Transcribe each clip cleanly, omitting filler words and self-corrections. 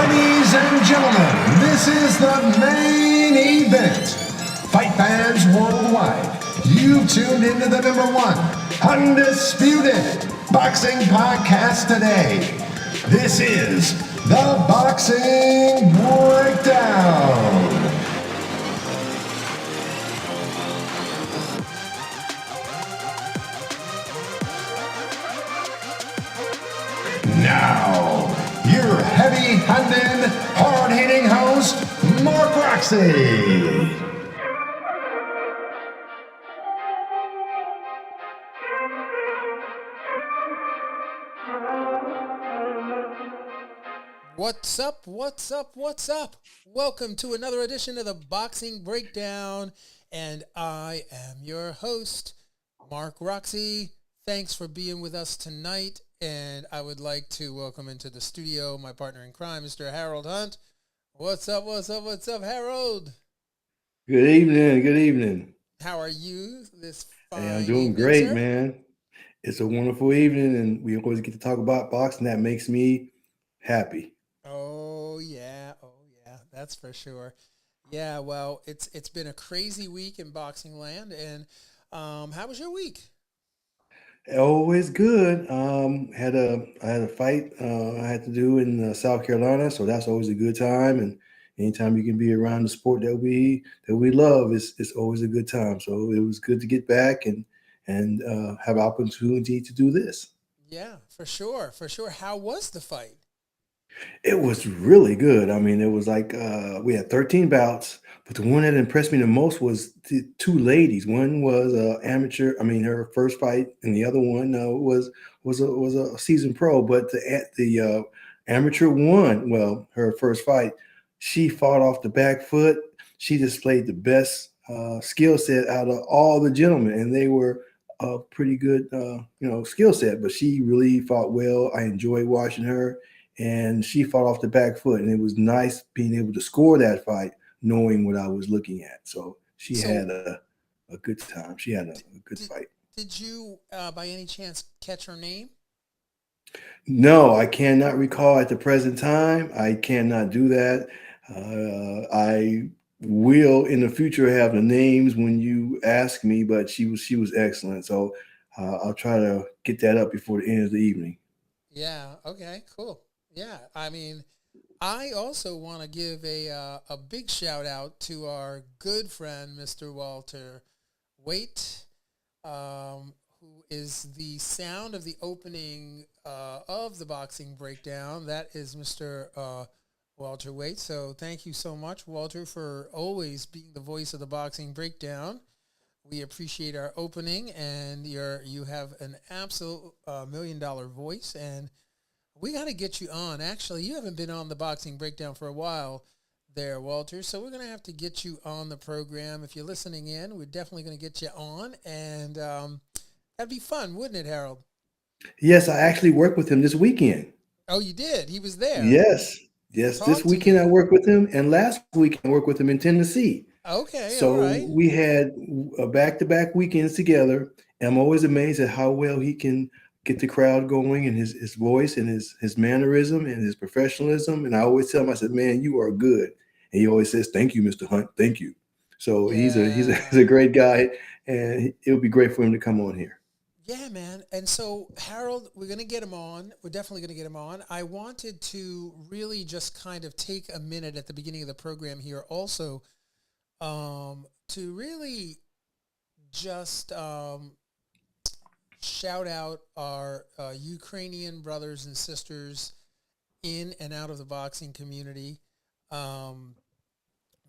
Ladies and gentlemen, this is the main event. Fight fans worldwide, you've tuned into the #1 undisputed boxing podcast today. This is the Boxing Breakdown. Now, your heavy-handed, hard-hitting host, Mark Roxy. What's up? What's up? What's up? Welcome to another edition of the Boxing Breakdown, and I am your host, Mark Roxy. Thanks for being with us tonight, and I would like to welcome into the studio my partner in crime, Mr. Harold Hunt. What's up? What's up? What's up, Harold? Good evening. Good evening. How are you this fine Hey, I'm doing evening, great, sir? man. It's a wonderful evening, and we always get to talk about boxing. That makes me happy. Oh yeah, that's for sure. Yeah, well, it's been a crazy week in boxing land, and how was your week? Always good. I had a fight I had to do in South Carolina, so that's always a good time. And anytime you can be around the sport that we love, it's always a good time. So it was good to get back and have opportunity to do this. Yeah, for sure, for sure. How was the fight? It was really good. I mean, it was like we had 13 bouts, but the one that impressed me the most was the two ladies. One was amateur, I mean, her first fight, and the other one was a seasoned pro. But the amateur one, well, her first fight, she fought off the back foot. She displayed the best skill set out of all the gentlemen, and they were a pretty good, skill set. But she really fought well. I enjoyed watching her, and she fought off the back foot, and it was nice being able to score that fight knowing what I was looking at. So she So, had a good time. She had a good did fight. did you by any chance catch her name? No, I cannot recall at the present time. I cannot do that. I will in the future have the names when you ask me, but she was excellent. So I'll try to get that up before the end of the evening. Yeah. Okay. Cool. Yeah. I mean, I also want to give a big shout out to our good friend, Mr. Walter Whyte, who is the sound of the opening of the Boxing Breakdown. That is Mr. Walter Whyte. So thank you so much, Walter, for always being the voice of the Boxing Breakdown. We appreciate our opening, and you have an absolute $1 million voice, and we got to get you on. Actually, you haven't been on the Boxing Breakdown for a while there, Walter, so we're going to have to get you on the program. If you're listening in, we're definitely going to get you on, and that'd be fun, wouldn't it, Harold? Yes, I actually worked with him this weekend. Oh, you did? He was there. Yes, yes. This Talk to weekend I me. worked with him, and last week I worked with him in Tennessee. Okay, all So right. we had back-to-back weekends together. And I'm always amazed at how well he can get the crowd going, and his voice and his mannerism and his professionalism. And I always tell him, I said, "Man, you are good." And he always says, "Thank you, Mr. Hunt. Thank you." So he's a Yeah. great guy, and it would be great for him to come on here. Yeah, man. And so, Harold, we're going to get him on. We're definitely going to get him on. I wanted to really just kind of take a minute at the beginning of the program here also to really just shout out our Ukrainian brothers and sisters in and out of the boxing community. Um,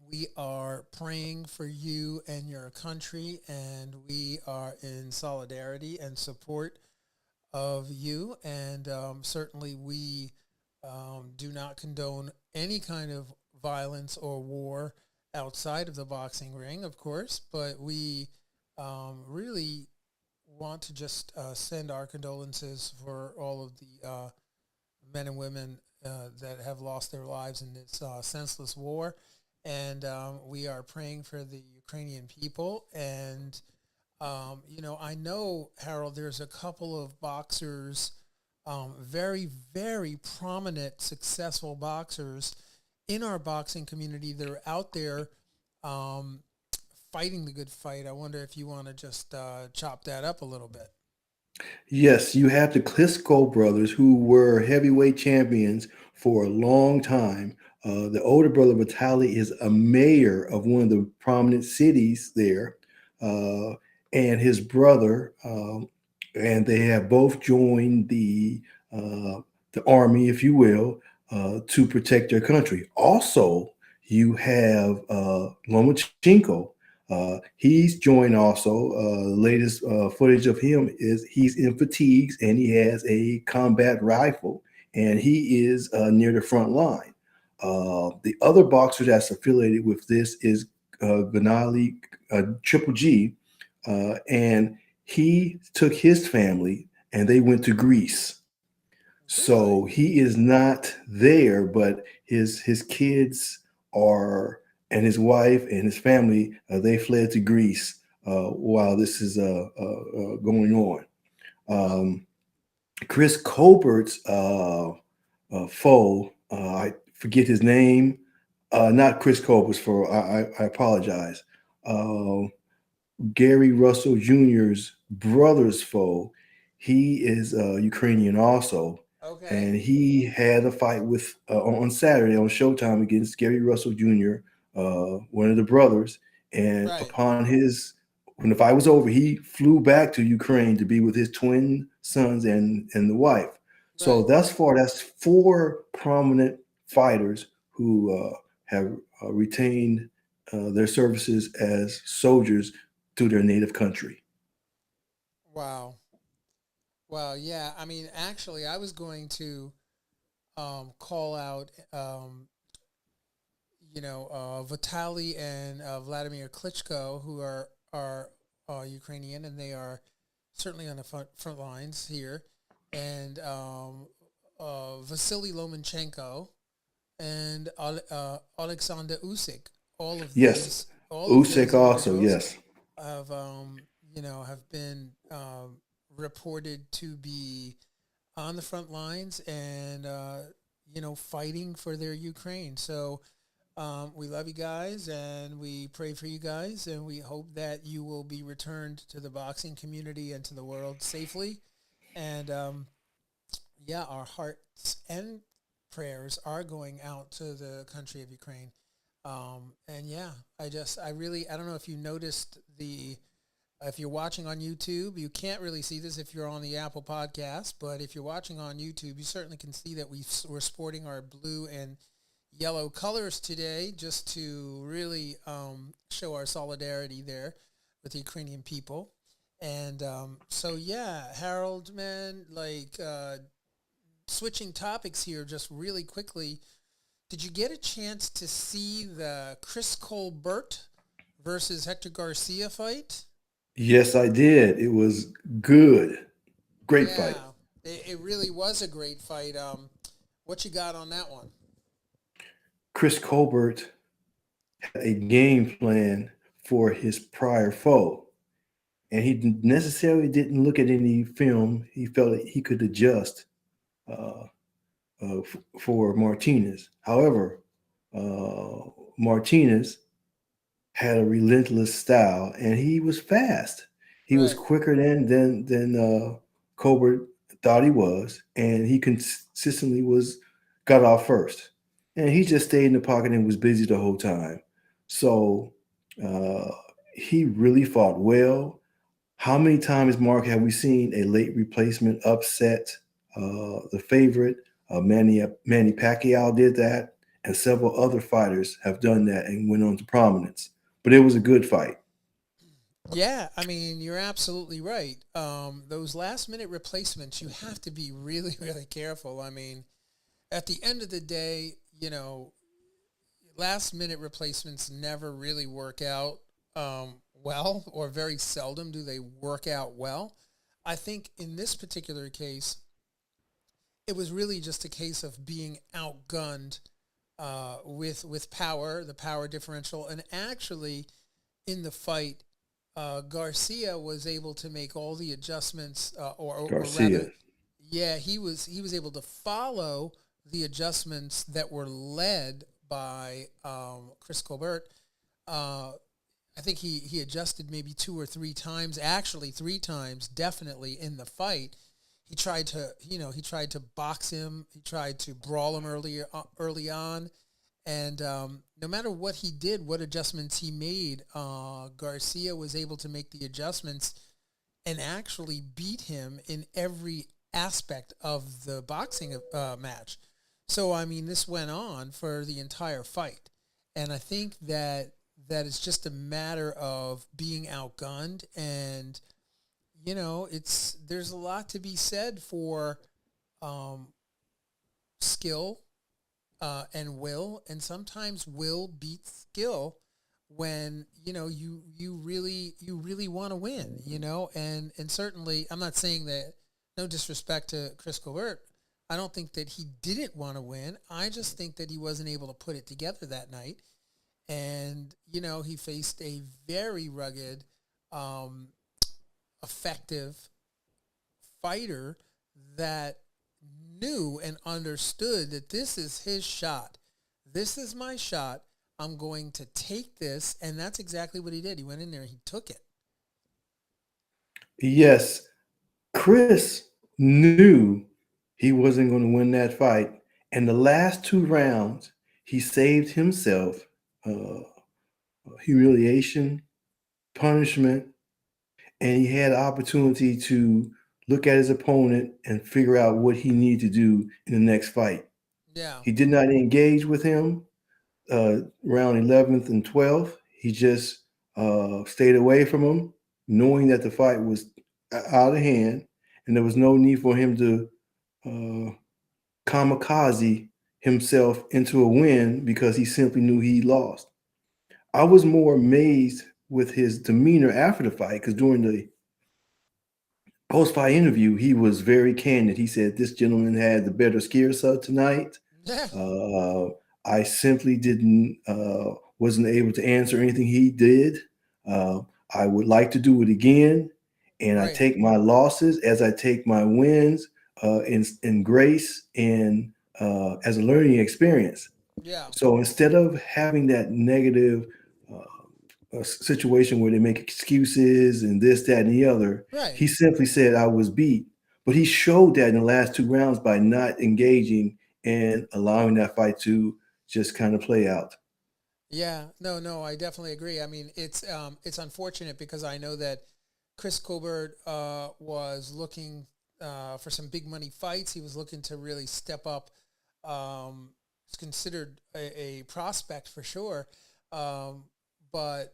we are praying for you and your country, and we are in solidarity and support of you. And certainly we do not condone any kind of violence or war outside of the boxing ring, of course, but we really want to just send our condolences for all of the men and women that have lost their lives in this senseless war. And we are praying for the Ukrainian people. And, I know, Harold, there's a couple of boxers Very, very prominent, successful boxers in our boxing community that are out there um, fighting the good fight. I wonder if you want to just chop that up a little bit. Yes, you have the Klitsko brothers who were heavyweight champions for a long time. The older brother, Vasily, is a mayor of one of the prominent cities there, uh, and his brother, and they have both joined the army, if you will, to protect their country. Also, you have Lomachenko. He's joined also. The latest footage of him is he's in fatigues and he has a combat rifle and he is near the front line. The other boxer that's affiliated with this is Benali Triple G, and he took his family and they went to Greece. So Really? he is not there, but his kids are and his wife and his family they fled to Greece while this is going on. Wow. Um, Chris Colbert's foe, I forget his name, not Chris Colbert's foe. I apologize. Uh, Gary Russell Jr.'s brother's foe. He is Ukrainian also, Okay. and he had a fight with on Saturday on Showtime against Gary Russell Jr., one of the brothers. And Right. upon his when the fight was over, he flew back to Ukraine to be with his twin sons and the wife. So Right. thus far, that's four prominent fighters who have retained their services as soldiers to their native country. Wow. Wow. Yeah. I mean, actually, I was going to call out, Vitaly and Vladimir Klitschko, who are Ukrainian, and they are certainly on the front lines here, and Vasily Lomachenko and Alexander Usyk. Yes, All of Usyk those also. individuals Yes, have have been reported to be on the front lines and fighting for their Ukraine. So we love you guys and we pray for you guys and we hope that you will be returned to the boxing community and to the world safely. And yeah, our hearts and prayers are going out to the country of Ukraine. And yeah, I don't know if you noticed if you're watching on YouTube, you can't really see this if you're on the Apple podcast, but if you're watching on YouTube, you certainly can see that we're sporting our blue and yellow colors today just to really show our solidarity there with the Ukrainian people. And so, yeah, Harold, man, switching topics here just really quickly. Did you get a chance to see the Chris Colbert versus Hector Garcia fight? yes, I did. It was good, great fight. Yeah, it really was a great fight. What you got on that one? Chris Colbert had a game plan for his prior foe, and he necessarily didn't look at any film. He felt that he could adjust uh, for Martinez. However, Martinez had a relentless style, and he was fast. He was Right. quicker than Colbert thought he was, and he consistently was got off first. And he just stayed in the pocket and was busy the whole time. So uh, he really fought well. How many times, Mark, have we seen a late replacement upset the favorite? Manny Pacquiao did that, and several other fighters have done that and went on to prominence. But it was a good fight. Yeah, I mean, you're absolutely right. Those last minute replacements, you have to be really, really careful. I mean, at the end of the day, last minute replacements never really work out well, or very seldom do they work out well. I think in this particular case, it was really just a case of being outgunned with power, the power differential, and actually in the fight, Garcia was able to make all the adjustments, or rather, Garcia. Yeah, he was able to follow the adjustments that were led by Chris Colbert. Uh, I think he adjusted maybe two or three times, actually three times, definitely in the fight. He tried to box him. He tried to brawl him early on, and no matter what he did, what adjustments he made, Garcia was able to make the adjustments and actually beat him in every aspect of the boxing match. So I mean, this went on for the entire fight, and I think that it's just a matter of being outgunned, and there's a lot to be said for um, skill and will, and sometimes will beats skill when you really want to win, and certainly I'm not saying that, no disrespect to Chris Colbert. I don't think that he didn't want to win. I just think that he wasn't able to put it together that night, and he faced a very rugged, um, effective fighter that knew and understood that this is his shot. This is my shot. I'm going to take this, and that's exactly what he did. He went in there, he took it. Yes, Chris knew he wasn't going to win that fight. And the last two rounds, he saved himself uh, humiliation, punishment, and he had opportunity to look at his opponent and figure out what he needed to do in the next fight. Yeah, He did not engage with him round 11th and 12th. He just stayed away from him, knowing that the fight was out of hand, and there was no need for him to uh, kamikaze himself into a win because he simply knew he lost. I was more amazed with his demeanor after the fight because during the post-fight interview, he was very candid. He said, "This gentleman had the better skill set tonight. yeah, Uh, I simply didn't wasn't able to answer anything he did. Uh, I would like to do it again, and I right. take my losses as I take my wins in grace and as a learning experience. Yeah, So instead of having that negative situation where they make excuses and this, that, and the other, right. he simply said, I was beat. But he showed that in the last two rounds by not engaging and allowing that fight to just kind of play out. Yeah, no, no, I definitely agree. I mean, it's unfortunate because I know that Chris Colbert was looking for some big money fights. He was looking to really step up. He's considered a prospect for sure, um, but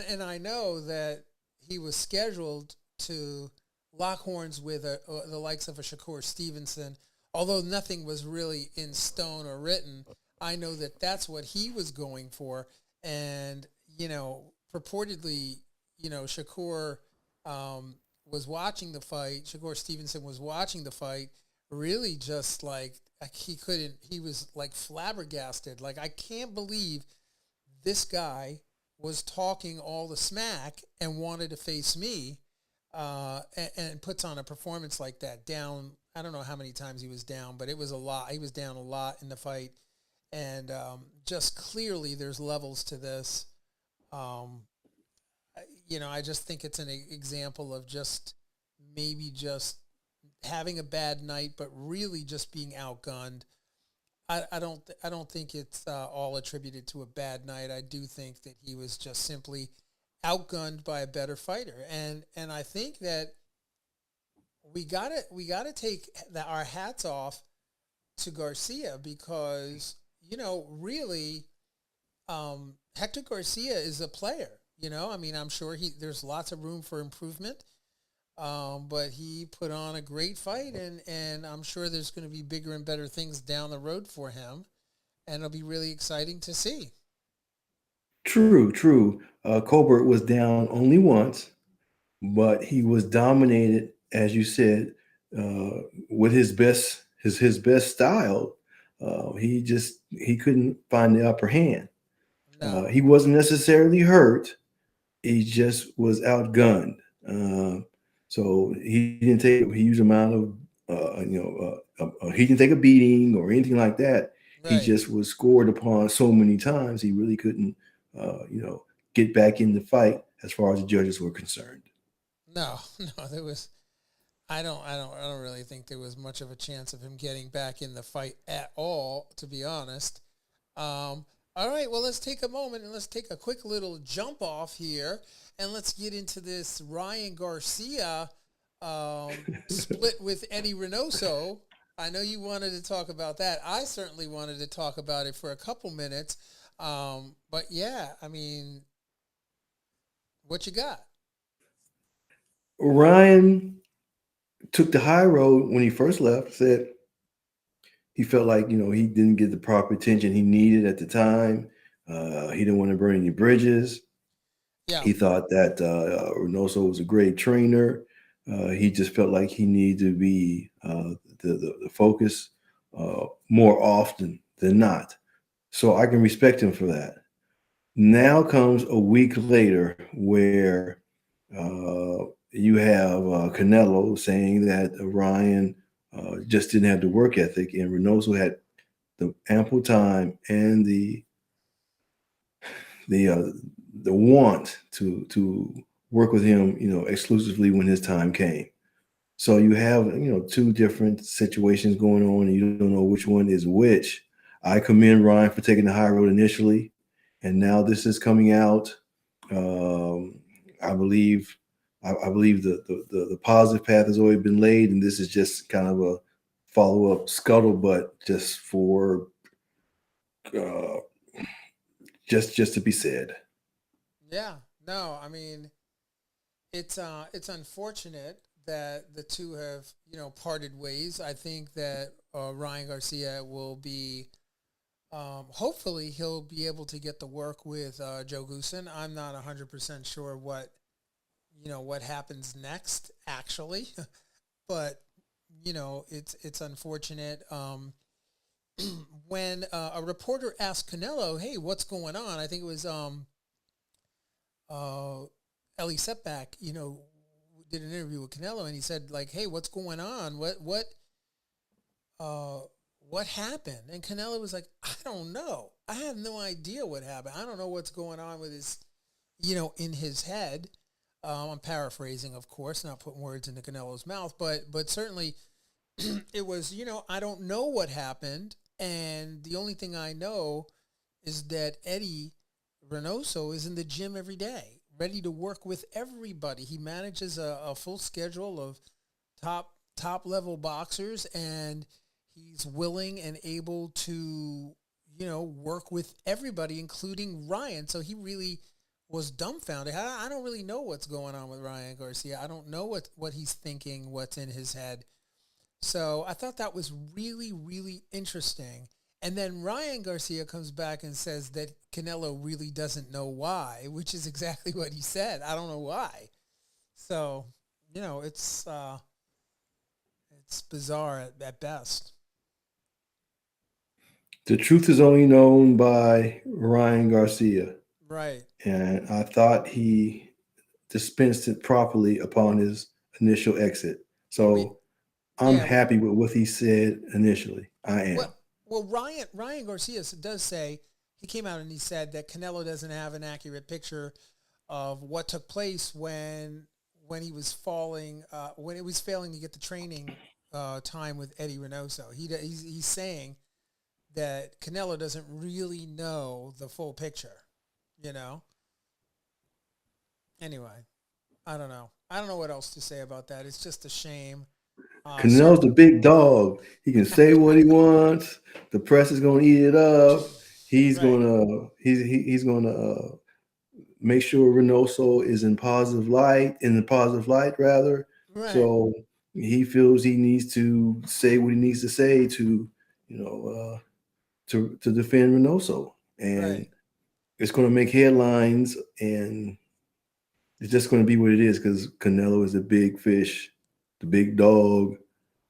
and I know that he was scheduled to lock horns with the likes of a Shakur Stevenson. Although nothing was really in stone or written, I know that that's what he was going for, and purportedly, Shakur was watching the fight. Shakur Stevenson was watching the fight, really just like he couldn't. He was like flabbergasted. Like, I can't believe this guy was talking all the smack and wanted to face me, and puts on a performance like that. Down, I don't know how many times he was down, but it was a lot. He was down a lot in the fight, and just clearly there's levels to this. Um, I just think it's an example of just maybe just having a bad night, but really just being outgunned. I don't think it's all attributed to a bad night. I do think that he was just simply outgunned by a better fighter, and I think that we gotta take our hats off to Garcia because really, Hector Garcia is a player. I mean, I'm sure there's lots of room for improvement. But he put on a great fight, and I'm sure there's going to be bigger and better things down the road for him, and it'll be really exciting to see. True, true. Colbert was down only once, but he was dominated, as you said, with his best style. He couldn't find the upper hand. No, He wasn't necessarily hurt. He just was outgunned. So he didn't take a huge amount of he didn't take a beating or anything like that. He Right. just was scored upon so many times he really couldn't, get back in the fight as far as the judges were concerned. No, no, there was. I don't really think there was much of a chance of him getting back in the fight at all, to be honest. All right, well, let's take a moment and let's take a quick little jump off here, and let's get into this Ryan Garcia split with Eddy Reynoso. I know you wanted to talk about that. I certainly wanted to talk about it for a couple minutes. But yeah, I mean, what you got? Ryan took the high road when he first left, said he felt like, he didn't get the proper attention he needed at the time. He didn't want to burn any bridges. Yeah, He thought that Reynoso was a great trainer. He just felt like he needed to be the focus more often than not. So I can respect him for that. Now comes a week later where you have Canelo saying that Ryan just didn't have the work ethic, and Reynoso had the ample time and the uh, the want to work with him, exclusively when his time came. So you have, two different situations going on, and you don't know which one is which. I commend Ryan for taking the high road initially, and now this is coming out. I believe, I believe the positive path has already been laid, and this is just kind of a follow up scuttlebutt, just for uh, just to be said. yeah. No, I mean, it's unfortunate that the two have parted ways. I think that Ryan Garcia will be hopefully he'll be able to get to work with Joe Goosen. I'm not 100% sure what happens next actually, but it's unfortunate. When a reporter asked Canelo, "Hey, what's going on?" I think it was Ellie Setback, did an interview with Canelo, and he said, like, "Hey, what's going on? What happened?" And Canelo was like, "I don't know. I have no idea what happened. I don't know what's going on with his, in his head." I'm paraphrasing, of course, not putting words into Canelo's mouth, but certainly it was, I don't know what happened, and the only thing I know is that Eddy Reynoso is in the gym every day, ready to work with everybody. He manages a full schedule of top level boxers, and he's willing and able to, work with everybody, including Ryan. So he really was dumbfounded. I don't really know what's going on with Ryan Garcia. I don't know what he's thinking, what's in his head. So I thought that was really, really interesting. And then Ryan Garcia comes back and says that Canelo really doesn't know why, which is exactly what he said. I don't know why. So, it's bizarre at best. The truth is only known by Ryan Garcia, Right. and I thought he dispensed it properly upon his initial exit. I mean, So I'm yeah. happy with what he said initially. I Well, am. well, Ryan Garcia does say he came out and he said that Canelo doesn't have an accurate picture of what took place when he was falling when it was failing to get the training time with Eddy Reynoso. He's saying that Canelo doesn't really know the full picture. You know. Anyway, I don't know. I don't know what else to say about that. It's just a shame. Canelo's the big dog. He can say what he wants. The press is going to eat it up. He's Right. going to he's going to make sure Reynoso is in the positive light rather. Right. So he feels he needs to say what he needs to say to, you know, to defend Reynoso, and Right. it's going to make headlines, and it's just going to be what it is because Canelo is the big fish, the big dog,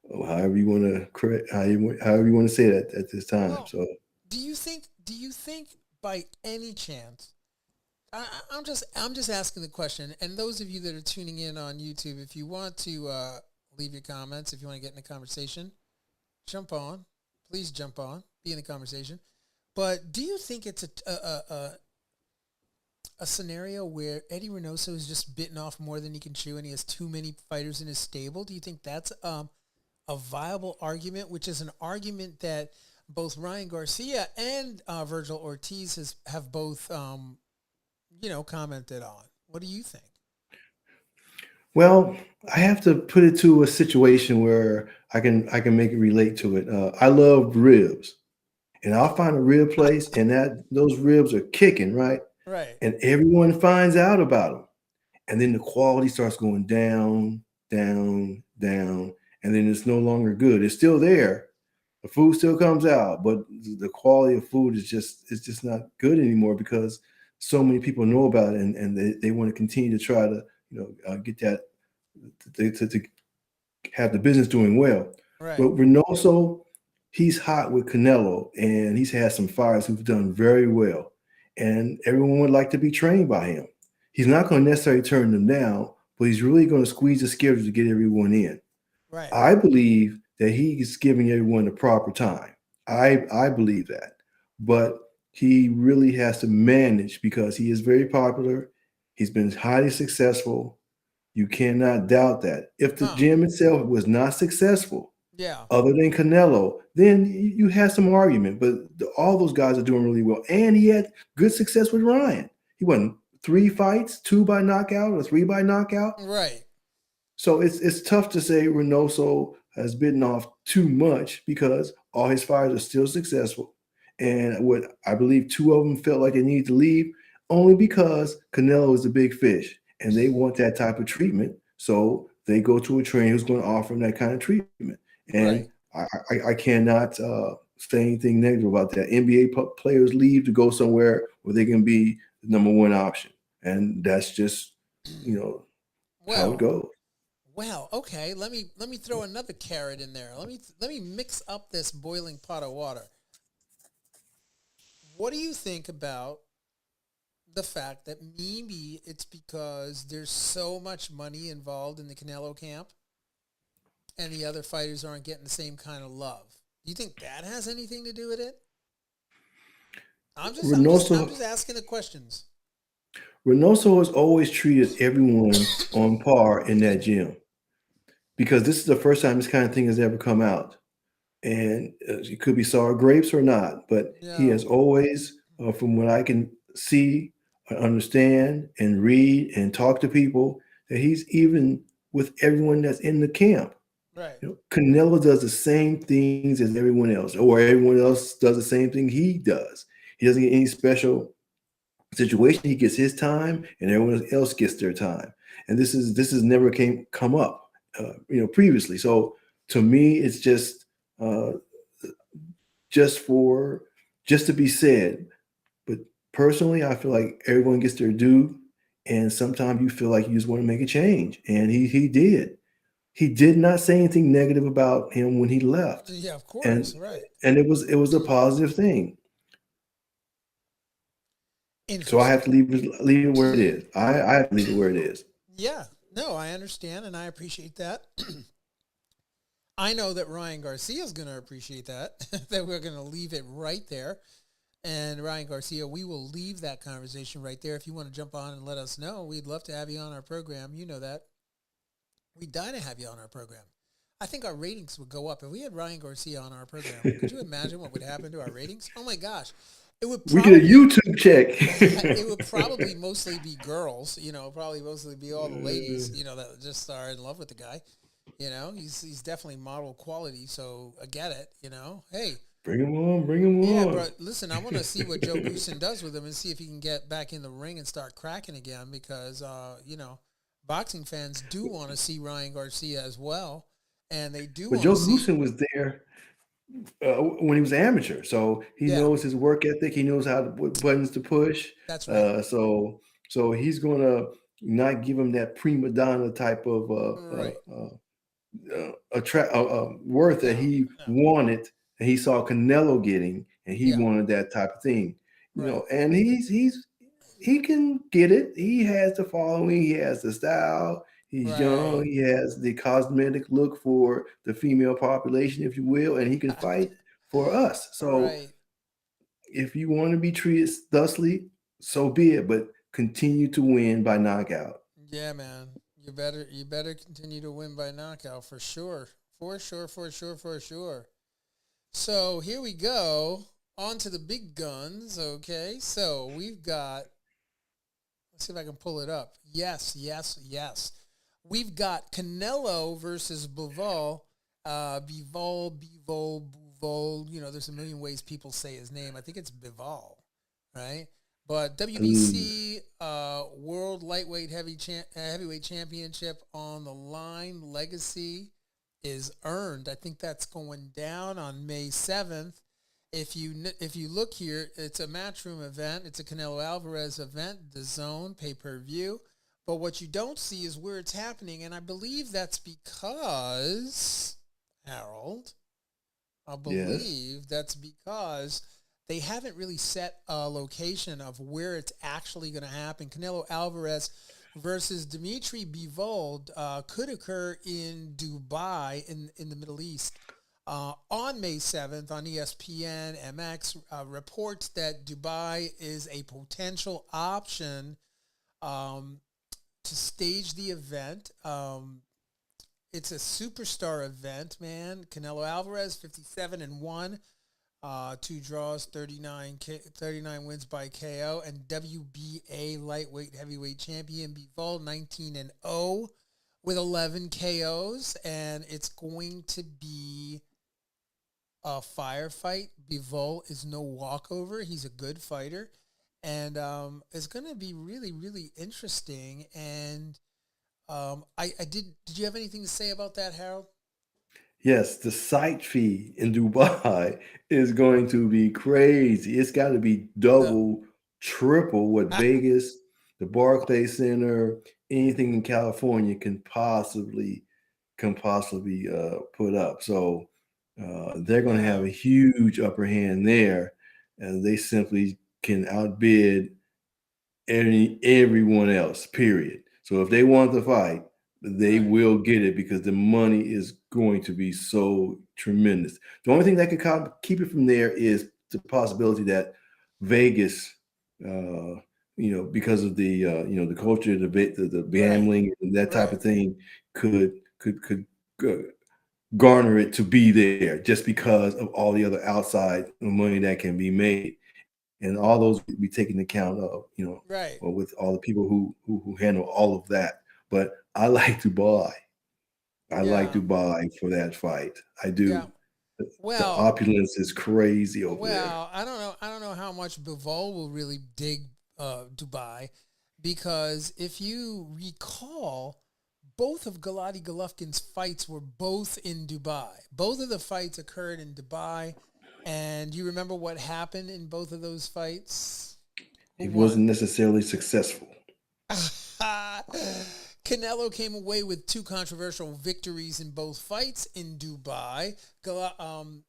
or however you want to however you want to say that at this time. Well, So do you think by any chance I'm just asking the question, and those of you that are tuning in on YouTube, if you want to leave your comments if you want to get in the conversation. Jump on. Please jump on. Be in the conversation. But do you think it's a scenario where Eddy Reynoso is just bitten off more than he can chew and he has too many fighters in his stable? Do you think that's a viable argument, which is an argument that both Ryan Garcia and Virgil Ortiz have both, commented on? What do you think? Well, I have to put it to a situation where I can make it relate to it. I love ribs, and I'll find a rib place, and those ribs are kicking, right? Right. And everyone finds out about them, and then the quality starts going down, down, down, and then it's no longer good. It's still there. The food still comes out, but the quality of food is just not good anymore because so many people know about it, and they want to continue to try to get that to have the business doing well. Right. But Reynoso, he's hot with Canelo, and he's had some fighters who've done very well, and everyone would like to be trained by him. He's not going to necessarily turn them down, but he's really going to squeeze the schedule to get everyone in. Right. I believe that he's giving everyone the proper time. I believe that, but he really has to manage because he is very popular. He's been highly successful. You cannot doubt that. If the gym itself was not successful, other than Canelo, then you had some argument. But all those guys are doing really well. And he had good success with Ryan. He won 3 fights, 2 by knockout or 3 by knockout. Right. So it's tough to say Reynoso has bitten off too much because all his fighters are still successful. And what I believe 2 of them felt like they needed to leave only because Canelo is a big fish and they want that type of treatment. So they go to a trainer who's going to offer them that kind of treatment. And I cannot say anything negative about that. NBA players leave to go somewhere where they can be the number 1 option. And that's just, how it goes. Well, okay. Let me throw another carrot in there. Let me mix up this boiling pot of water. What do you think about the fact that maybe it's because there's so much money involved in the Canelo camp and the other fighters aren't getting the same kind of love? Do you think that has anything to do with it? I'm just asking the questions. Reynoso has always treated everyone on par in that gym because this is the first time this kind of thing has ever come out. And it could be sour grapes or not, but he has always, from what I can see, understand and read and talk to people, that he's even with everyone that's in the camp. Right. Canelo does the same things as everyone else, or everyone else does the same thing he does. He doesn't get any special situation. He gets his time, and everyone else gets their time. And this has never come up, previously. So to me, it's just to be said. But personally, I feel like everyone gets their due, and sometimes you feel like you just want to make a change, and he did. He did not say anything negative about him when he left. Yeah, of course, right. And it was a positive thing. So I have to leave it where it is. I have to leave it where it is. Yeah, no, I understand, and I appreciate that. I know that Ryan Garcia is going to appreciate that, that we're going to leave it right there. And Ryan Garcia, we will leave that conversation right there. If you want to jump on and let us know, we'd love to have you on our program. You know that. We'd die to have you on our program. I think our ratings would go up. If we had Ryan Garcia on our program, could you imagine what would happen to our ratings? Oh, my gosh. We get a YouTube check. It would probably mostly be girls, probably mostly be all the ladies, that just are in love with the guy. He's definitely model quality, so I get it, Hey. Bring him on. Yeah, but listen, I want to see what Joe Goosen does with him and see if he can get back in the ring and start cracking again because, boxing fans do want to see Ryan Garcia as well, and they do want to see... But Joe Goosen was there when he was an amateur, so he knows his work ethic. He knows what buttons to push. That's right. So he's going to not give him that prima donna type of worth that he wanted, and he saw Canelo getting, and he wanted that type of thing. And he can get it. He has the following. He has the style. He's young. Right. He has the cosmetic look for the female population, if you will, and he can fight for us. So Right. if you want to be treated thusly, so be it. But continue to win by knockout. Yeah, man. You better continue to win by knockout for sure. For sure, for sure, for sure. So here we go. On to the big guns, okay? So we've got, let's see if I can pull it up. Yes, yes, yes. We've got Canelo versus Bivol. Bivol. You know, there's a million ways people say his name. I think it's Bivol, right? But Mm, WBC World Heavyweight Championship on the line. Legacy is earned. I think that's going down on May 7th. If you look here, it's a Matchroom event. It's a Canelo Alvarez event, the Zone pay-per-view. But what you don't see is where it's happening, and I believe that's because Harold. I yes. believe that's because they haven't really set a location of where it's actually going to happen. Canelo Alvarez versus Dimitri Bivol could occur in Dubai in the Middle East on May 7th on ESPN MX. Reports that Dubai is a potential option um, to stage the event. It's a superstar event, man. Canelo Alvarez, 57-1, 2 draws, 39 wins by KO, and WBA lightweight heavyweight champion Bivol, 19-0 with 11 KOs, and it's going to be a firefight. Bivol is no walkover. He's a good fighter, and it's going to be really, really interesting. And I did. Did you have anything to say about that, Harold? Yes, the site fee in Dubai is going to be crazy. It's got to be The double, triple what Vegas, the Barclays Center, anything in California can possibly put up. So they're going to have yeah, a huge upper hand there, and they simply can outbid everyone else. Period. So if they want the fight, they right, will get it because the money is going to be so tremendous. The only thing that could keep it from there is the possibility that Vegas, because of the culture, the right, gambling and that type right. of thing, could garner it to be there just because of all the other outside money that can be made, and all those be taken account of, Right. or with all the people who handle all of that. But I like to buy. I like Yeah. to buy for that fight. I Yeah. do. The Well, opulence is crazy over there. I don't know. I don't know how much Bivol will really dig Dubai, because if you recall, both of Gennady Golovkin's fights were both in Dubai. Both of the fights occurred in Dubai, and you remember what happened in both of those fights? Who It won? wasn't necessarily successful. Canelo came away with two controversial victories in both fights in Dubai. Gennady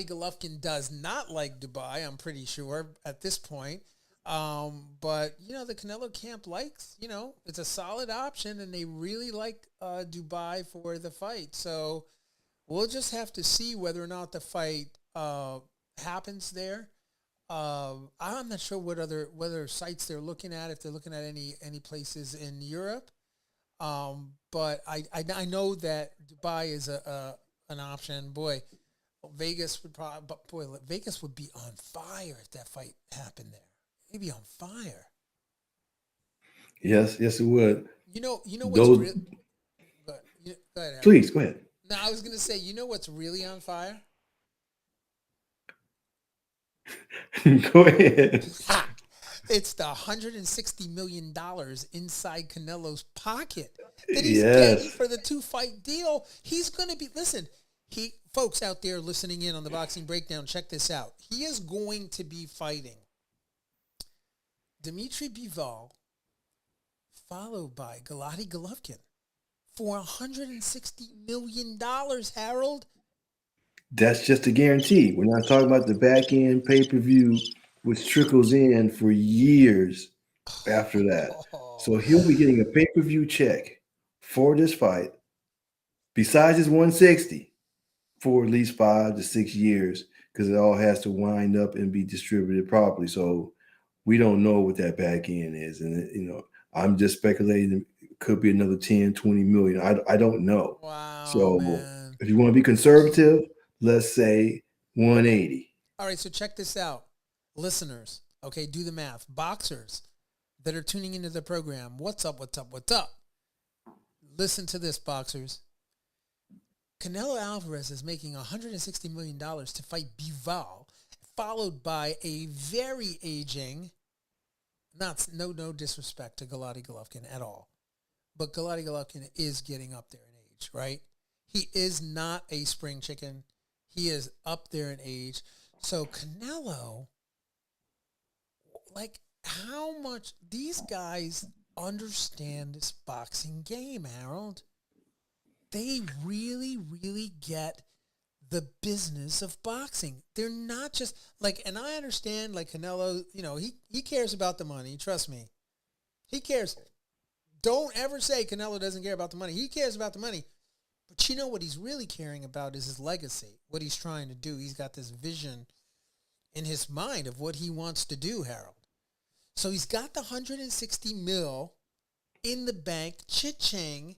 Golovkin does not like Dubai, I'm pretty sure, at this point. But, the Canelo camp likes, it's a solid option, and they really like Dubai for the fight. So we'll just have to see whether or not the fight happens there. I'm not sure what other sites they're looking at, if they're looking at any places in Europe. But I know that Dubai is a an option. Boy, Vegas would probably, but boy, Vegas would be on fire if that fight happened there. They'd be on fire. Yes, yes, it would. You know what's Those, real. Go ahead, Harold. please go ahead. No, I was gonna say, what's really on fire? Go ahead. Ha! It's the $160 million inside Canelo's pocket that he's getting Yes. for the two-fight deal. He's going to be, listen, folks out there listening in on the Boxing Breakdown, check this out. He is going to be fighting Dimitri Bivol, followed by Gennady Golovkin for $160 million, Harold. That's just a guarantee. We're not talking about the back end pay per view, which trickles in for years after that. So he'll be getting a pay per view check for this fight, besides his 160, for at least 5 to 6 years, because it all has to wind up and be distributed properly. So we don't know what that back end is. And, I'm just speculating it could be another 10, 20 million. I don't know. Wow, So man. if you want to be conservative, let's say 180. All right, so check this out. Listeners, okay, do the math. Boxers that are tuning into the program, what's up, what's up, what's up? Listen to this, boxers. Canelo Alvarez is making $160 million to fight Bivol, followed by a very aging, no disrespect to Gennady Golovkin at all, but Gennady Golovkin is getting up there in age, right? He is not a spring chicken. He is up there in age. So Canelo, like, how much these guys understand this boxing game, Harold. They really, really get the business of boxing. They're not just like, and I understand, like, Canelo, he cares about the money. Trust me. He cares. Don't ever say Canelo doesn't care about the money. He cares about the money. But you know what he's really caring about is his legacy, what he's trying to do. He's got this vision in his mind of what he wants to do, Harold. So he's got the 160 mil in the bank, cha-ching,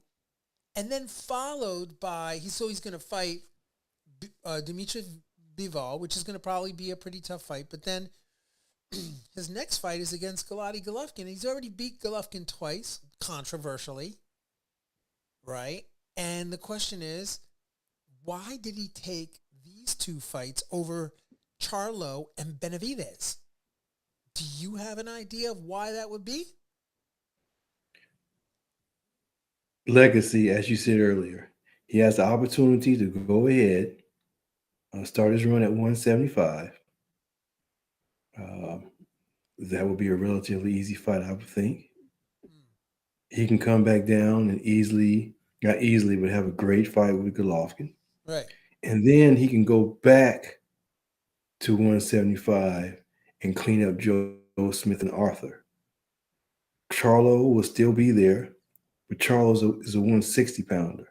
and then followed by, he's going to fight Dimitri Bivol, which is going to probably be a pretty tough fight. But then his next fight is against Gennady Golovkin. He's already beat Golovkin twice, controversially, right? And the question is, why did he take these two fights over Charlo and Benavidez? Do you have an idea of why that would be? Legacy, as you said earlier. He has the opportunity to go ahead, start his run at 175. That would be a relatively easy fight, I would think. He can come back down and not easily, but have a great fight with Golovkin. Right. And then he can go back to 175 and clean up Joe Smith and Arthur. Charlo will still be there, but Charlo is a 160 pounder.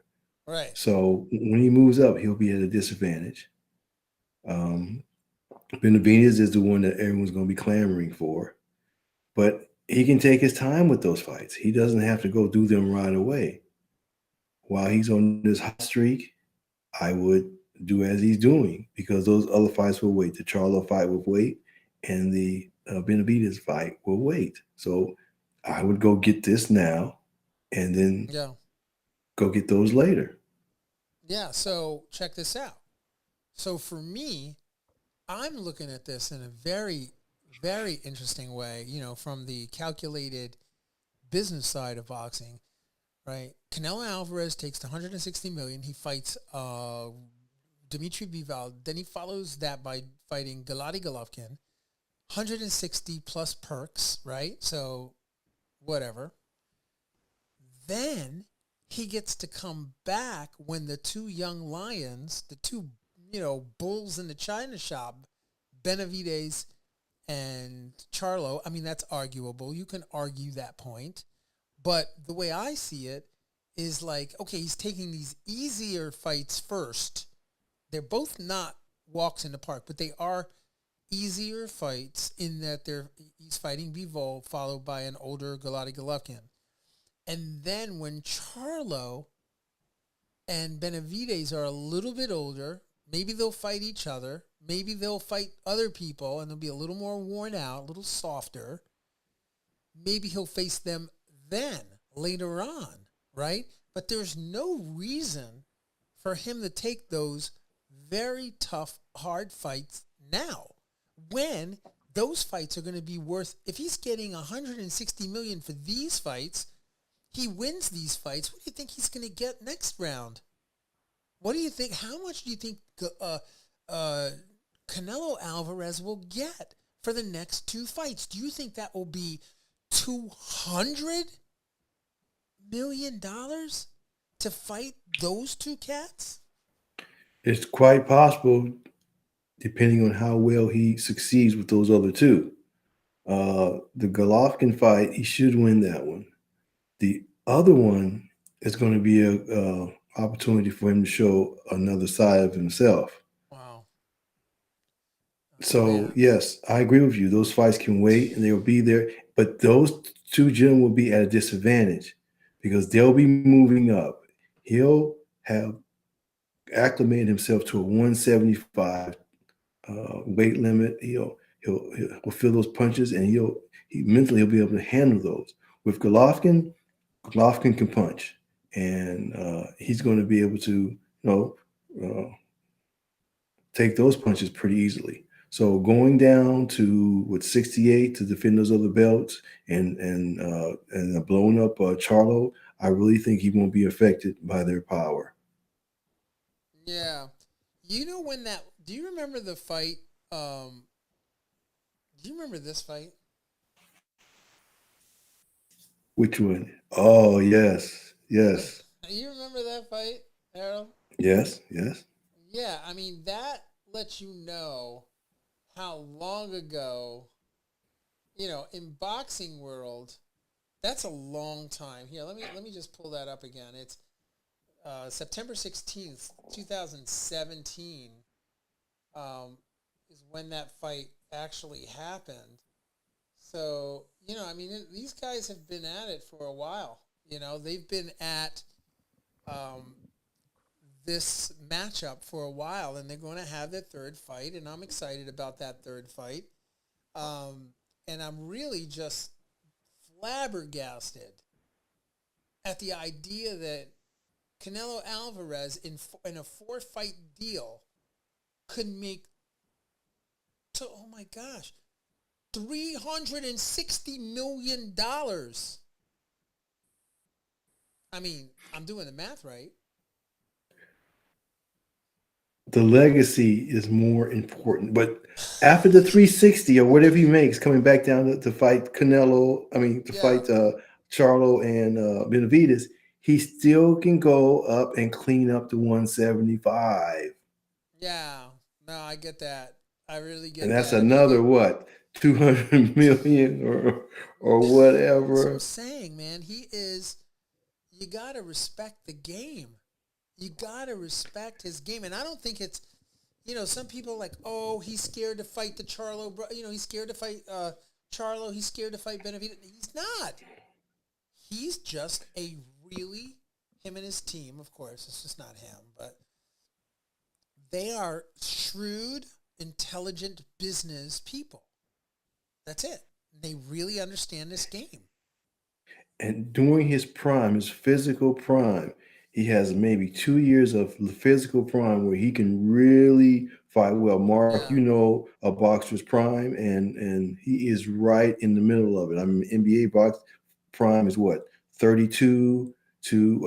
Right. So when he moves up, he'll be at a disadvantage. Benavidez is the one that everyone's going to be clamoring for, but he can take his time with those fights. He doesn't have to go do them right away. While he's on this hot streak, I would do as he's doing, because those other fights will wait. The Charlo fight will wait, and the Benavidez fight will wait. So I would go get this now, and then go get those later. Yeah, so check this out. So for me, I'm looking at this in a very, very interesting way, from the calculated business side of boxing, right? Canelo Alvarez takes the $160 million. He fights Dimitri Bivol. Then he follows that by fighting Gennady Golovkin. 160 plus perks, right? So whatever. Then he gets to come back when the two young lions, the two, bulls in the china shop, Benavidez and Charlo. I mean, that's arguable. You can argue that point. But the way I see it is like, okay, he's taking these easier fights first. They're both not walks in the park, but they are easier fights in that he's fighting Bivol, followed by an older Gennady Golovkin. And then when Charlo and Benavidez are a little bit older, maybe they'll fight each other. Maybe they'll fight other people, and they'll be a little more worn out, a little softer. Maybe he'll face them then, later on, right? But there's no reason for him to take those very tough, hard fights now, when those fights are going to be worth, if he's getting $160 million for these fights, he wins these fights, what do you think he's going to get next round? What do you think? How much do you think Canelo Alvarez will get for the next two fights? Do you think that will be $200 million to fight those two cats? It's quite possible, depending on how well he succeeds with those other two. The Golovkin fight, he should win that one. The other one, it's going to be a opportunity for him to show another side of himself. Wow. Oh So man. yes, I agree with you. Those fights can wait and they will be there, but those two gentlemen will be at a disadvantage because they'll be moving up. He'll have acclimated himself to a 175 weight limit. He'll feel those punches and he mentally he'll be able to handle those. With Golovkin, Golovkin can punch, and he's going to be able to take those punches pretty easily. So going down to 68 to defend those other belts and blowing up Charlo, I really think he won't be affected by their power. Yeah. You know when that? Do you remember the fight? Do you remember this fight? Which one? Oh yes, yes, You remember that fight, Harold? yes, yes. Yeah. I mean, that lets you know how long ago, in boxing world, that's a long time. Here, let me just pull that up again. It's September 16th, 2017, is when that fight actually happened. So, I mean, these guys have been at it for a while. They've been at this matchup for a while, and they're going to have their third fight, and I'm excited about that third fight. And I'm really just flabbergasted at the idea that Canelo Alvarez in a 4-fight deal could make oh my gosh, $360 million. I mean, I'm doing the math right. The legacy is more important. But after the 360 or whatever he makes, coming back down to fight Canelo, to Yeah, fight Charlo and Benavidez, he still can go up and clean up to 175. yeah. No, I get that. I really And get that's that. I mean, another what, 200 million or that's what I'm whatever. saying, man. You got to respect the game. You got to respect his game. And I don't think it's, some people are like, oh, he's scared to fight the Charlo. He's scared to fight Charlo. He's scared to fight Benavidez. He's not. He's just him and his team, of course. It's just not him. But they are shrewd, intelligent business people. That's it. They really understand this game. And during his prime, his physical prime, he has maybe 2 years of physical prime where he can really fight well. Mark, Yeah. a boxer's prime, and he is right in the middle of it. I mean, NBA box prime is what, 32 to,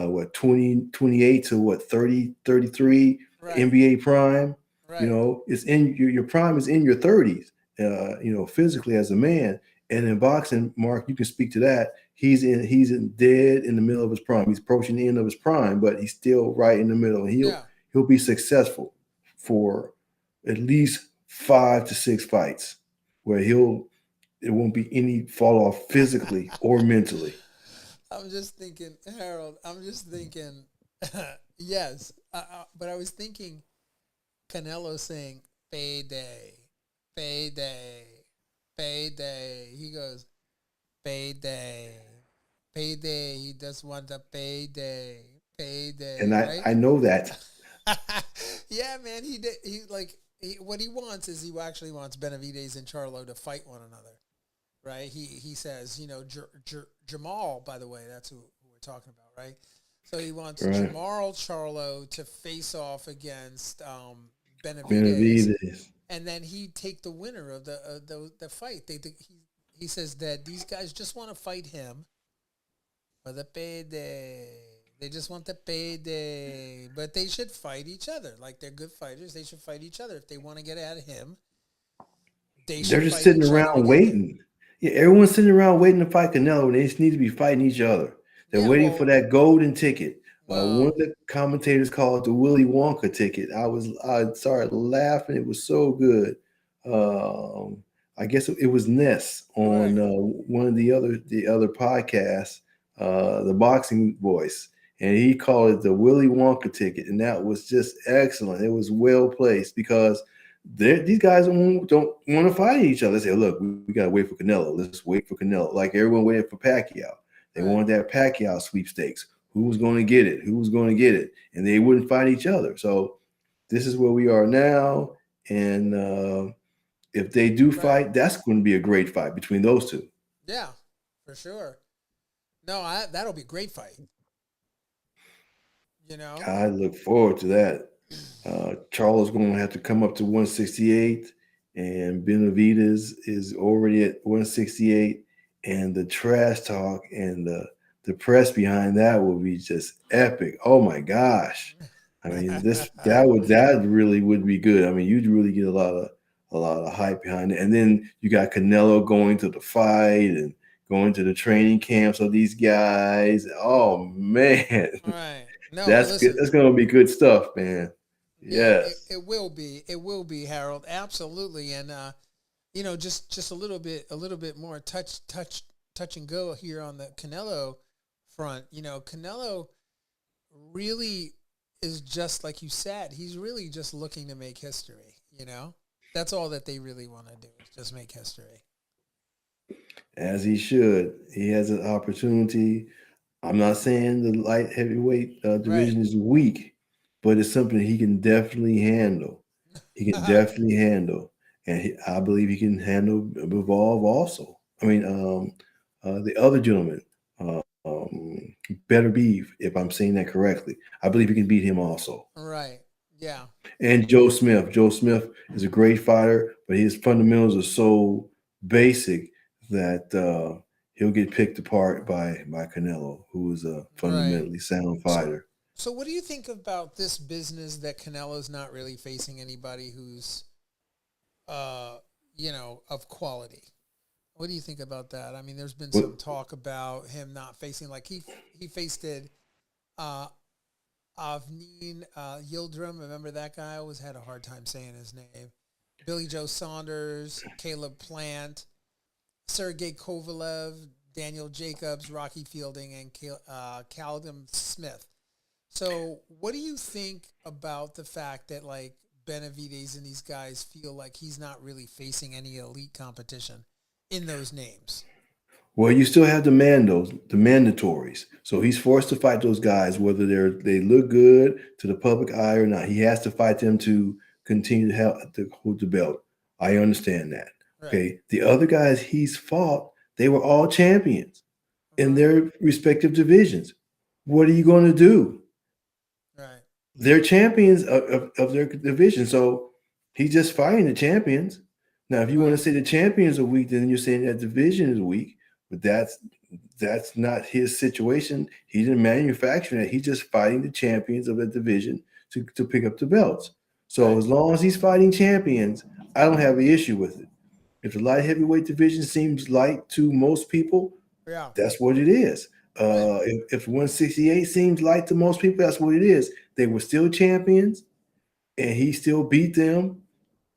what, 28 to what, 30, 33. Right. NBA prime. Right. It's in your prime is in your 30s, physically as a man. And in boxing, Mark, you can speak to that. He's in dead in the middle of his prime. He's approaching the end of his prime, but he's still right in the middle. And he'll Yeah. he'll be successful for at least 5 to 6 fights where it won't be any fall off physically or mentally. I'm just thinking, Harold, I'm just thinking, yes. But I was thinking Canelo saying, payday, payday, payday. He goes, payday, payday. He just wants a payday, And payday, I, right? I know that. Yeah, man. He did. What he wants is he actually wants Benavidez and Charlo to fight one another, right? He says, Jamal. By the way, that's who we're talking about, right? So he wants Right. Jamal Charlo to face off against Benavidez, Benavidez. and then he'd take the winner of the fight. He says that these guys just want to fight him for the payday. They just want the payday, but they should fight each other. Like they're good fighters, they should fight each other. If they want to get at him, they They're should just fight sitting each other to around get there. waiting. Yeah, everyone's sitting around waiting to fight Canelo, and they just need to be fighting each other. They're Yeah, waiting for well, that golden ticket. One well, of the commentators called it the Willy Wonka ticket. I started laughing. It was so good. I guess it was Ness on right. one of the other podcasts. the boxing voice, and he called it the Willy Wonka ticket, and that was just excellent. It was well placed because these guys don't want to fight each other. They say, look, we got to wait for Canelo. Let's wait for Canelo. Like everyone waited for Pacquiao. They wanted that Pacquiao sweepstakes. Who was going to get it? Who was going to get it? And they wouldn't fight each other. So this is where we are now. And if they do fight, that's going to be a great fight between those two. Yeah, for sure. No, that'll be a great fight. You know, I look forward to that. Charlo's going to have to come up to 168, and Benavidez is already at 168. And the trash talk and the press behind that will be just epic. Oh my gosh! I mean, that really would be good. I mean, you'd really get a lot of hype behind it. And then you got Canelo going to the fight and going to the training camps of these guys. Oh man, right? No, that's good. That's going to be good stuff, man. Yes, it will be. It will be, Harold. Absolutely. And you know, just a little bit more touch and go here on the Canelo front. You know, Canelo really is just like you said. He's really just looking to make history. You know, that's all that they really want to do is just make history. as he should. He has an opportunity. I'm not saying the light heavyweight division is weak, but it's something he can definitely handle. He can definitely handle, and I believe he can handle Bivol also. I mean, the other gentleman, Better Beef, if I'm saying that correctly. I believe he can beat him also. Right. Yeah. And Joe Smith. Joe Smith is a great fighter, but his fundamentals are so basic that he'll get picked apart by Canelo, who is a fundamentally sound fighter. So what do you think about this business that Canelo's not really facing anybody who's, you know, of quality? What do you think about that? I mean, there's been some talk about him not facing, like he faced Avneen Yildirim. Remember that guy? I always had a hard time saying his name. Billy Joe Saunders, Caleb Plant, Sergey Kovalev, Daniel Jacobs, Rocky Fielding, and Callum Smith. So what do you think about the fact that, like, Benavidez and these guys feel like he's not really facing any elite competition in those names? Well, you still have the mandatories. So he's forced to fight those guys, whether they look good to the public eye or not. He has to fight them to continue to hold the belt. I understand that. Right. Okay. The other guys he's fought, they were all champions in their respective divisions. What are you going to do? Right. They're champions of their division. So he's just fighting the champions. Now, if you want to say the champions are weak, then you're saying that division is weak. But that's not his situation. He didn't manufacture that. He's just fighting the champions of that division to pick up the belts. So as long as he's fighting champions, I don't have an issue with it. If the light heavyweight division seems light to most people, that's what it is. If 168 seems light to most people, that's what it is. They were still champions, and he still beat them.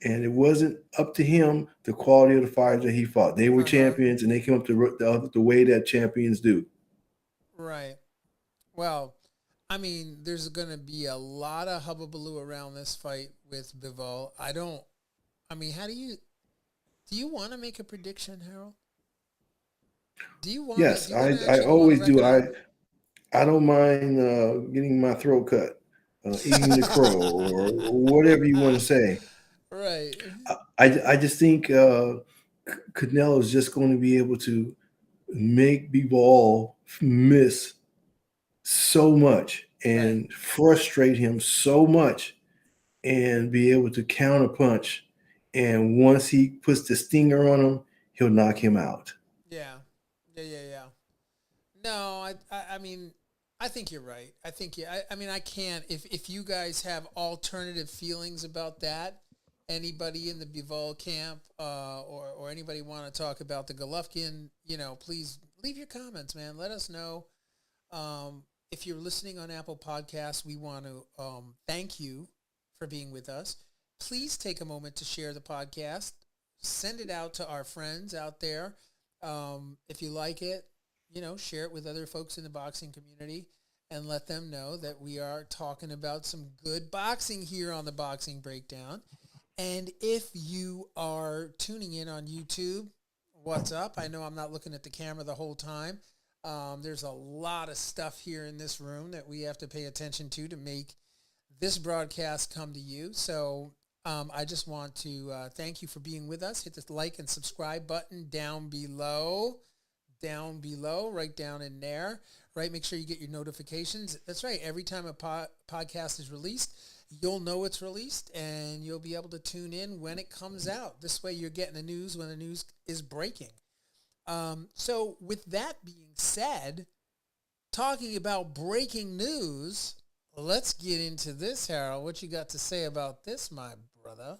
And it wasn't up to him the quality of the fighters that he fought. They were champions, and they came up the way that champions do. Right. Well, I mean, there's going to be a lot of hubbubaloo around this fight with Bivol. How do you want to make a prediction, Harold? Do you want? Yes, I always do. I don't mind getting my throat cut, eating the crow, or whatever you want to say. Right. I just think Canelo is just going to be able to make Bivol miss so much and frustrate him so much and be able to counterpunch. And once he puts the stinger on him, he'll knock him out. Yeah. No, I mean, I think you're right. I think I can't. If you guys have alternative feelings about that, anybody in the Bivol camp or anybody want to talk about the Golovkin, please leave your comments, man. Let us know. If you're listening on Apple Podcasts, we want to thank you for being with us. Please take a moment to share the podcast. Send it out to our friends out there. If you like it, share it with other folks in the boxing community and let them know that we are talking about some good boxing here on the Boxing Breakdown. And if you are tuning in on YouTube, what's up? I know I'm not looking at the camera the whole time. There's a lot of stuff here in this room that we have to pay attention to make this broadcast come to you. So I just want to thank you for being with us. Hit the like and subscribe button down below, right down in there, right? Make sure you get your notifications. That's right. Every time a podcast is released, you'll know it's released and you'll be able to tune in when it comes out. This way you're getting the news when the news is breaking. So with that being said, talking about breaking news, let's get into this, Harold. What you got to say about this, my brother?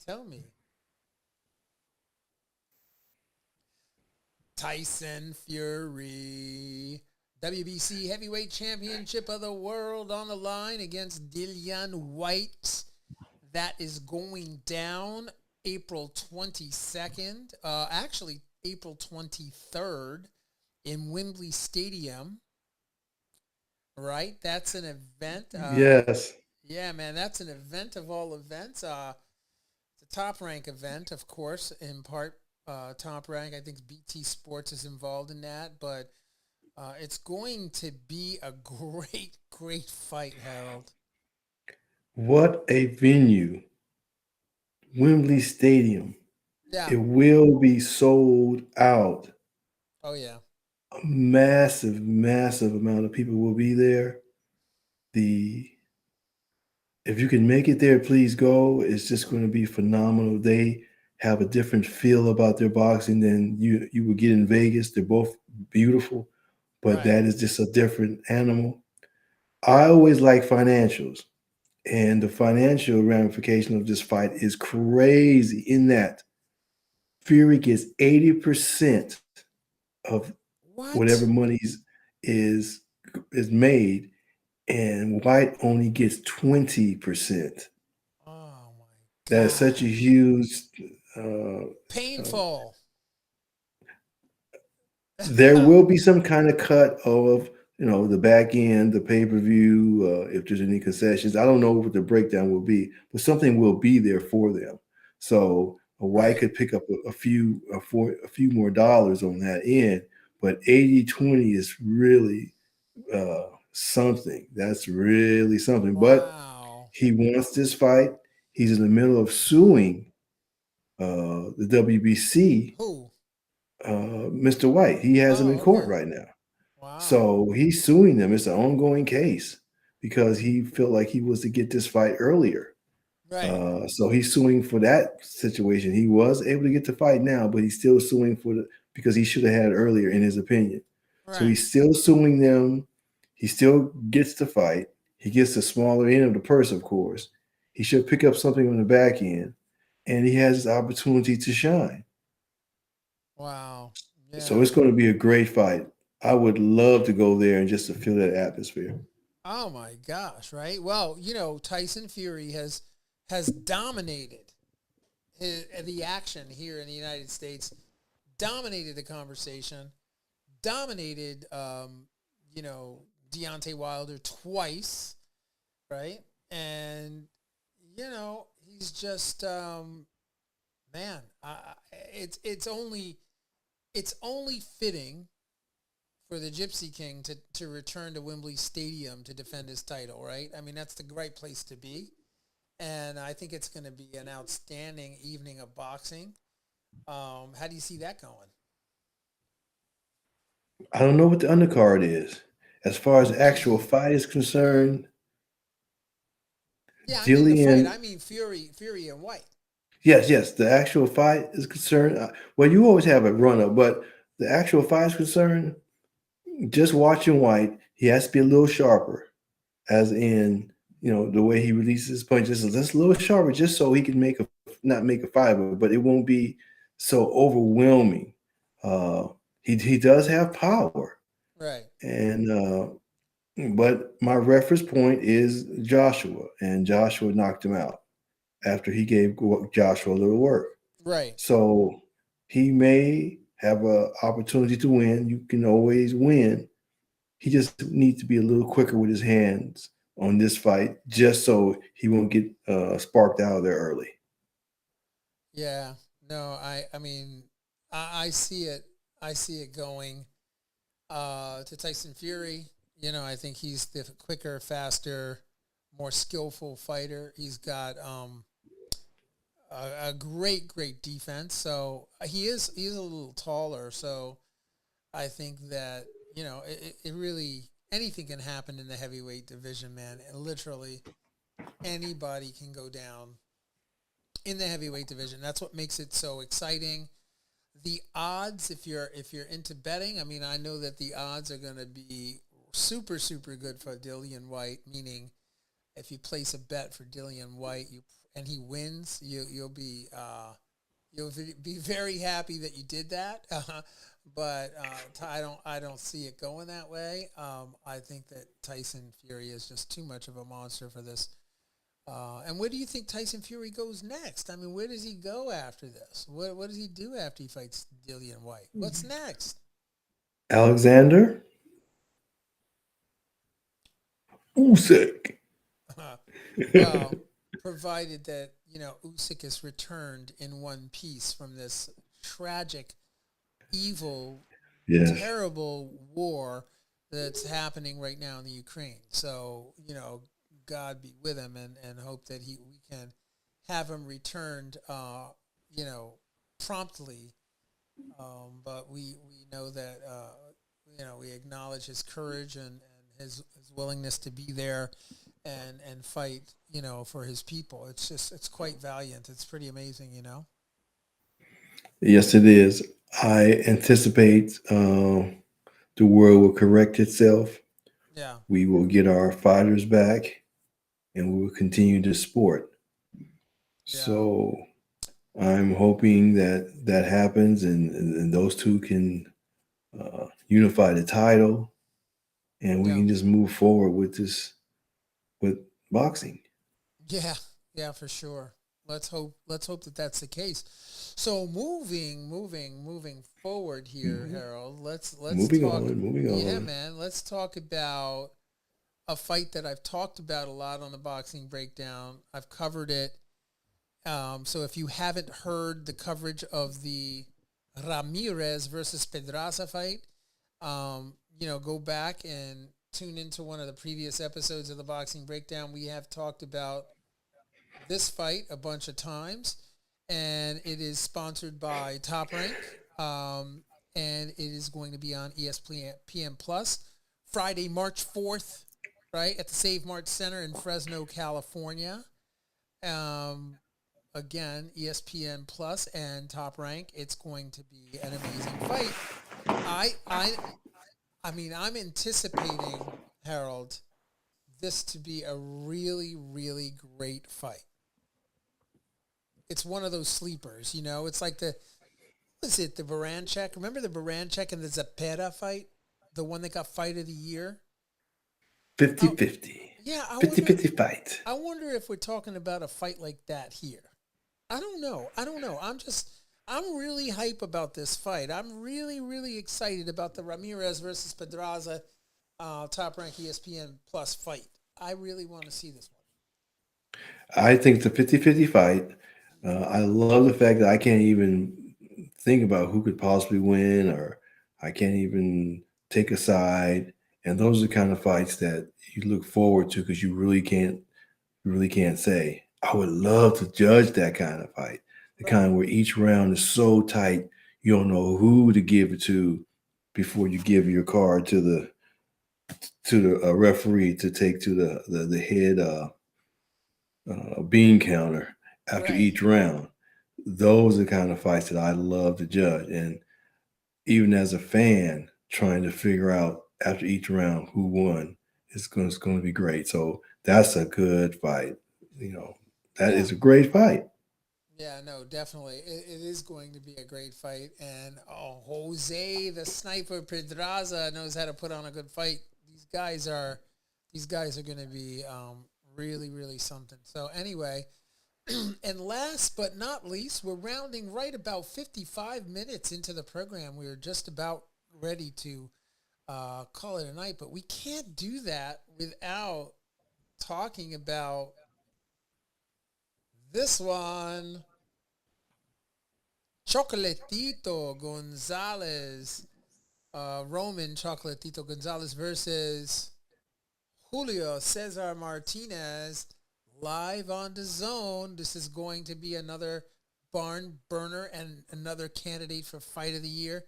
Tell me. Tyson Fury, WBC Heavyweight Championship of the World on the line against Dillian Whyte. That is going down April 22nd, actually April 23rd in Wembley Stadium. Right? That's an event. Yes. Yeah, man, that's an event of all events. It's a Top Rank event, of course, in part Top Rank. I think BT Sports is involved in that, but it's going to be a great, great fight, Harold. What a venue. Wembley Stadium. Yeah. It will be sold out. Oh, yeah. A massive, massive amount of people will be there. If you can make it there, please go. It's just going to be phenomenal. They have a different feel about their boxing than you would get in Vegas. They're both beautiful, but Right. that is just a different animal. I always like financials, and the financial ramification of this fight is crazy in that Fury gets 80% of whatever money is made, and Whyte only gets 20%. Oh my God. That is such a huge painful. There will be some kind of cut of the back end, the pay-per-view, if there's any concessions. I don't know what the breakdown will be, but something will be there for them. So Whyte could pick up a few more dollars on that end, but 80-20 is really something. That's really something. Wow. But he wants this fight. He's in the middle of suing the WBC. Who? Mr. Whyte. He has him in court right now. Wow. So he's suing them. It's an ongoing case because he felt like he was to get this fight earlier. Right. So he's suing for that situation. He was able to get the fight now, but he's still suing because he should have had it earlier, in his opinion. Right. So he's still suing them. He still gets the fight. He gets the smaller end of the purse, of course. He should pick up something on the back end, and he has his opportunity to shine. Wow. Yeah. So it's going to be a great fight. I would love to go there and just to feel that atmosphere. Oh my gosh, right? Well, Tyson Fury has dominated the action here in the United States, dominated the conversation, dominated Deontay Wilder twice, right? And he's just man, it's only fitting for the Gypsy King to return to Wembley Stadium to defend his title, right? I mean, that's the right place to be. And I think it's going to be an outstanding evening of boxing. How do you see that going? I don't know what the undercard is. As far as the actual fight is concerned, yeah, I mean Fury and Whyte. Yes, the actual fight is concerned. Well, you always have a run-up, but the actual fight is concerned, just watching Whyte, he has to be a little sharper, as in, the way he releases his punches is just a little sharper, just so he can not make a fight, but it won't be so overwhelming. He does have power. Right. And but my reference point is Joshua, and Joshua knocked him out after he gave Joshua a little work. Right. So he may have a opportunity to win. You can always win. He just needs to be a little quicker with his hands on this fight, just so he won't get sparked out of there early. Yeah. No, I mean, I see it. I see it going to Tyson Fury. You know, I think he's the quicker, faster, more skillful fighter. He's got a great defense. So he's a little taller. So I think that, you know, it really, anything can happen in the heavyweight division, man. And literally anybody can go down in the heavyweight division. That's what makes it so exciting. The odds, if you're into betting, I mean, I know that the odds are going to be super good for Dillian Whyte. Meaning, if you place a bet for Dillian Whyte, and he wins, you'll be very happy that you did that. But I don't see it going that way. I think that Tyson Fury is just too much of a monster for this. And where do you think Tyson Fury goes next? I mean, where does he go after this? What does he do after he fights Dillian Whyte? What's next? Alexander Usyk. Well, provided that, you know, Usyk is returned in one piece from this tragic, evil, Yes. terrible war that's happening right now in the Ukraine. So, you know, God be with him, and hope that we can have him returned, you know, promptly. But we know that, you know, we acknowledge his courage and his willingness to be there and fight, you know, for his people. It's quite valiant. It's pretty amazing, you know. Yes, it is. I anticipate the world will correct itself. Yeah. We will get our fighters back, and we will continue the sport. Yeah. So I'm hoping that happens, and those two can unify the title, and we Yeah. can just move forward with boxing. Yeah, yeah, for sure. Let's hope that that's the case. So moving forward here, Mhm. Harold. Let's Moving talk. on, moving Yeah, on. man. Let's talk about a fight that I've talked about a lot on the boxing breakdown. I've covered it. So if you haven't heard the coverage of the Ramirez versus Pedraza fight, you know, go back and tune into one of the previous episodes of the boxing breakdown. We have talked about this fight a bunch of times, and it is sponsored by Top Rank, and it is going to be on ESPN Plus Friday, March 4th, right at the Save Mart Center in Fresno, California. Um, Again, ESPN Plus and Top Rank. It's going to be an amazing fight. I I I mean, I'm anticipating, Harold, this to be a really great fight. It's one of those sleepers, you know. It's like the Baranchek? Remember the Baranchek and the Zapata fight? The one that got fight of the year? 50 Oh, 50. yeah, 50 fight. I wonder if we're talking about a fight like that here. I don't know. I'm really hype about this fight. I'm really excited about the Ramirez versus Pedraza Top Rank ESPN Plus fight. I really want to see this I think it's a 50-50 fight. I love the fact that I can't even think about who could possibly win, or I can't even take a side. And those are the kind of fights that you look forward to because you really can't say. I would love to judge that kind of fight. The one. kind where each round is so tight you don't know who to give it to before you give your card to the referee to take to the head bean counter after Right. each round. Those are the kind of fights that I love to judge. And even as a fan, trying to figure out after each round who won, it's going to be great. So that's a good fight. You know, that Yeah. is a great fight. Yeah, no, definitely. It is going to be a great fight. And Jose, the sniper Pedraza, knows how to put on a good fight. These guys are going to be really something. So anyway, And last but not least, we're rounding right about 55 minutes into the program. We're just about ready to call it a night, but we can't do that without talking about this one. Chocolatito Gonzalez, Roman Chocolatito Gonzalez versus Julio Cesar Martinez, live on the zone. This is going to be another barn burner and another candidate for fight of the year.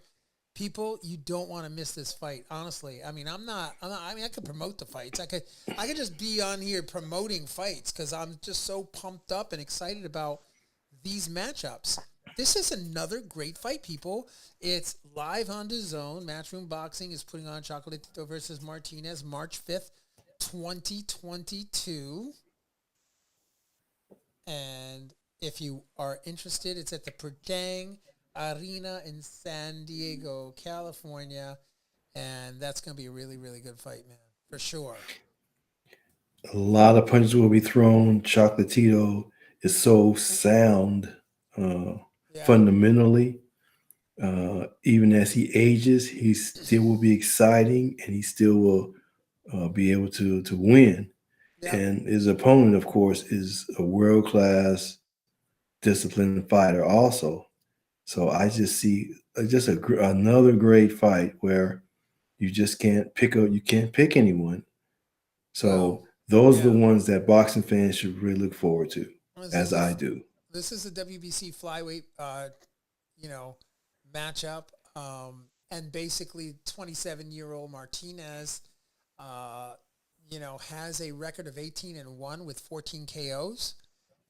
People, you don't want to miss this fight. Honestly, I mean, I mean, I could promote the fights. I could just be on here promoting fights because I'm just so pumped up and excited about these matchups. This is another great fight, people. It's live on the zone. Matchroom Boxing is putting on Chocolatito versus Martinez March 5th, 2022. And if you are interested, it's at the Perdang Arena in San Diego, California. And that's going to be a really, really good fight, man, for sure. A lot of punches will be thrown. Chocolatito is so sound fundamentally. Even as he ages, he still will be exciting, and he still will be able to win. Yeah. And his opponent, of course, is a world-class, disciplined fighter also. So I just see another great fight where you just can't pick anyone. So those are the ones that boxing fans should really look forward to, as I do. This is a WBC flyweight, matchup. And basically 27-year-old Martinez, has a record of 18-1 with 14 KOs.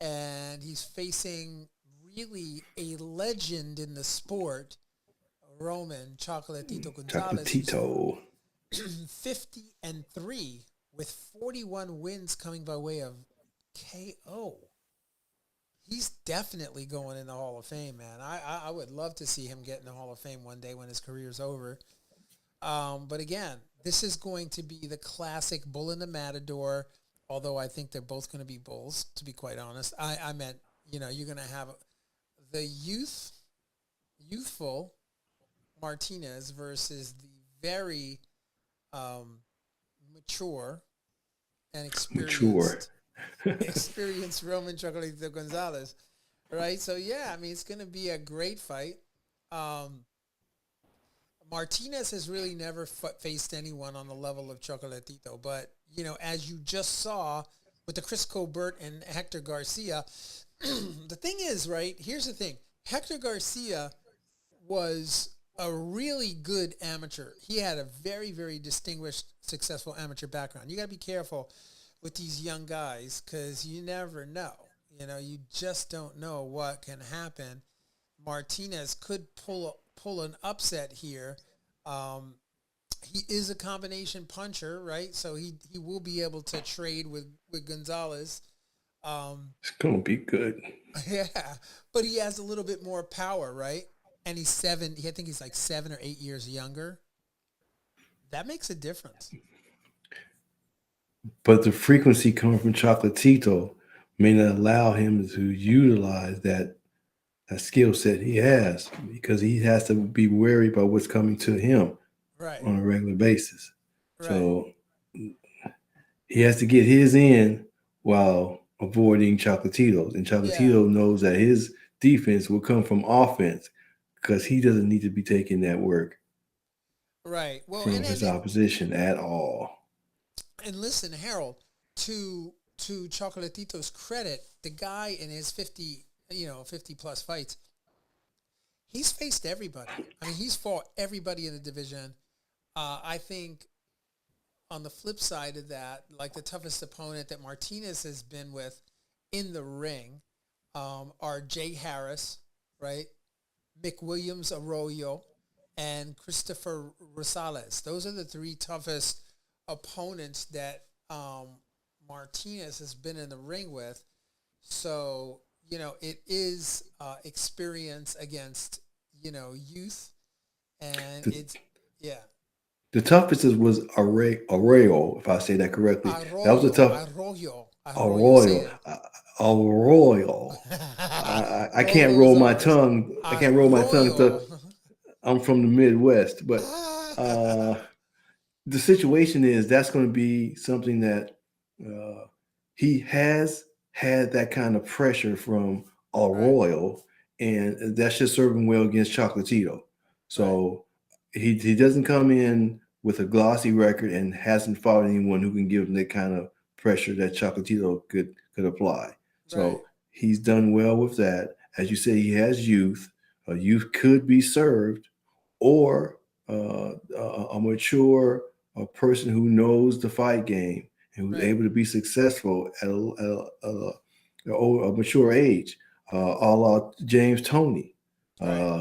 And he's facing really a legend in the sport, Roman Chocolatito Gonzalez. Chocolatito. 50-3 with 41 wins coming by way of KO. He's definitely going in the Hall of Fame, man. I would love to see him get in the Hall of Fame one day when his career's over. But again, this is going to be the classic bull in the matador, although I think they're both going to be bulls, to be quite honest. I meant, you're going to have the youthful Martinez versus the very mature and experienced Roman Chocolatito Gonzalez, right? So, yeah, I mean, it's going to be a great fight. Martinez has really never faced anyone on the level of Chocolatito, but, as you just saw with the Chris Colbert and Hector Garcia, the thing is, right, here's the thing. Hector Garcia was a really good amateur. He had a very, very distinguished, successful amateur background. You got to be careful with these young guys because you never know. You just don't know what can happen. Martinez could pull an upset here. He is a combination puncher, right? So he will be able to trade with Gonzalez. It's going to be good. Yeah, but he has a little bit more power, right? And he's I think he's like 7 or 8 years younger. That makes a difference. But the frequency coming from Chocolatito may not allow him to utilize that skill set he has because he has to be wary about what's coming to him on a regular basis. Right. So he has to get his in while avoiding Chocolatito's. And Chocolatito knows that his defense will come from offense because he doesn't need to be taking that work from his opposition at all. And listen, Harold, to Chocolatito's credit, the guy in his 50 plus fights, he's faced everybody. I mean, he's fought everybody in the division. I think on the flip side of that, like the toughest opponent that Martinez has been with in the ring are Jay Harris, right? McWilliams Arroyo, and Christopher Rosales. Those are the three toughest opponents that Martinez has been in the ring with. So, it is experience against, youth. And the toughest was Arroyo, if I say that correctly. That was the tough. Arroyo. Arroyo. I can't roll my tongue. I can't roll my tongue. I'm from the Midwest, but the situation is that's going to be something that he has had that kind of pressure from Arroyo, and that should serve him well against Chocolatito. So he doesn't come in with a glossy record and hasn't fought anyone who can give him that kind of pressure that Chocolatito could apply. So he's done well with that. As you say, he has youth. Youth could be served, or a mature person who knows the fight game and who's able to be successful at a mature age, a la James Toney.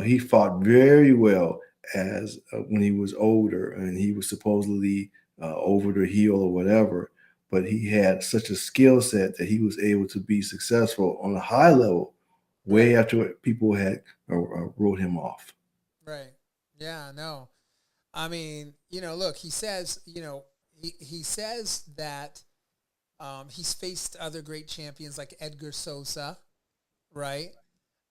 He fought very well as when he was older, and he was supposedly over the heel or whatever, but he had such a skill set that he was able to be successful on a high level way after people had wrote him off. Right. Yeah, no. I mean, look, he says, he says that he's faced other great champions like Edgar Sosa, right?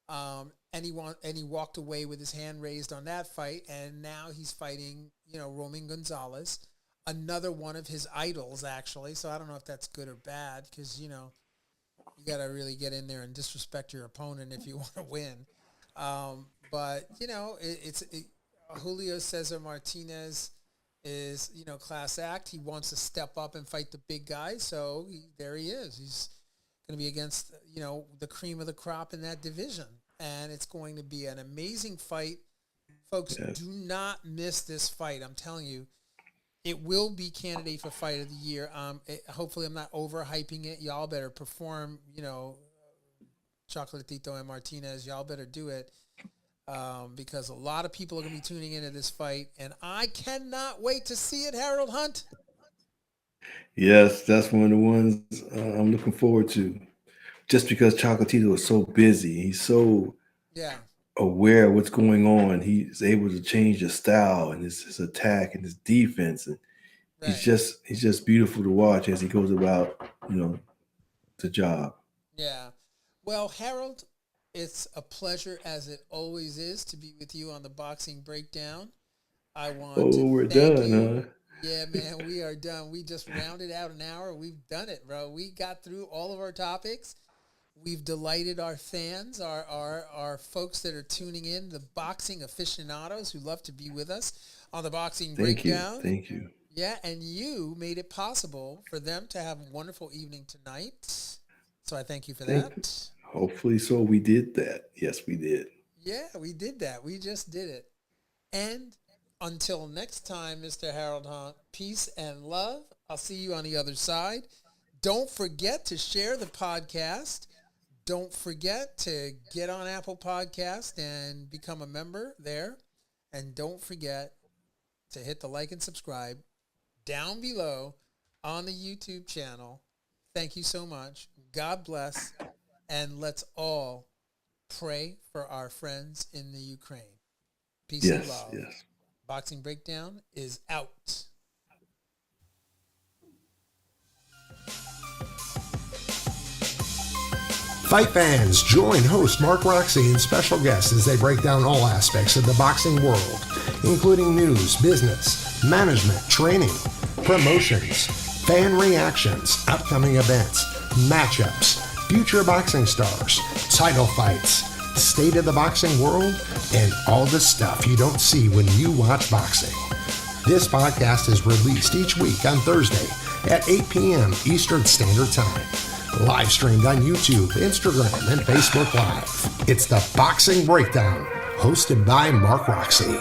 And he walked away with his hand raised on that fight, and now he's fighting, Roman Gonzalez, another one of his idols, actually. So I don't know if that's good or bad, because you got to really get in there and disrespect your opponent if you want to win. But Julio Cesar Martinez is class act. He wants to step up and fight the big guys, so there he is. He's going to be against the cream of the crop in that division. And it's going to be an amazing fight. Folks, do not miss this fight. I'm telling you, it will be candidate for fight of the year. Hopefully I'm not overhyping it. Y'all better perform, Chocolatito and Martinez. Y'all better do it because a lot of people are going to be tuning into this fight. And I cannot wait to see it, Harold Hunt. Yes, that's one of the ones I'm looking forward to. Just because Chocolatito is so busy, he's so aware of what's going on. He's able to change his style and his attack and his defense, and he's just beautiful to watch as he goes about the job. Yeah, well, Harold, it's a pleasure as it always is to be with you on the Boxing Breakdown. I want to we're thank done, you. huh? Yeah, man, we are done. We just rounded out an hour. We've done it, bro. We got through all of our topics. We've delighted our fans, our folks that are tuning in, the boxing aficionados who love to be with us on the Boxing Breakdown. Thank you. Yeah, and you made it possible for them to have a wonderful evening tonight. So I thank you for that. Hopefully so. We did that. Yes, we did. Yeah, we did that. We just did it. And until next time, Mr. Harold Hunt, peace and love. I'll see you on the other side. Don't forget to share the podcast. Don't forget to get on Apple Podcast and become a member there. And don't forget to hit the like and subscribe down below on the YouTube channel. Thank you so much. God bless. And let's all pray for our friends in the Ukraine. Peace and love. Yes. Boxing Breakdown is out. Fight fans, join host Mark Roxy and special guests as they break down all aspects of the boxing world, including news, business, management, training, promotions, fan reactions, upcoming events, matchups, future boxing stars, title fights, state of the boxing world, and all the stuff you don't see when you watch boxing. This podcast is released each week on Thursday at 8 p.m. Eastern Standard Time. Live streamed on YouTube, Instagram, and Facebook Live. It's the Boxing Breakdown, hosted by Mark Roxy.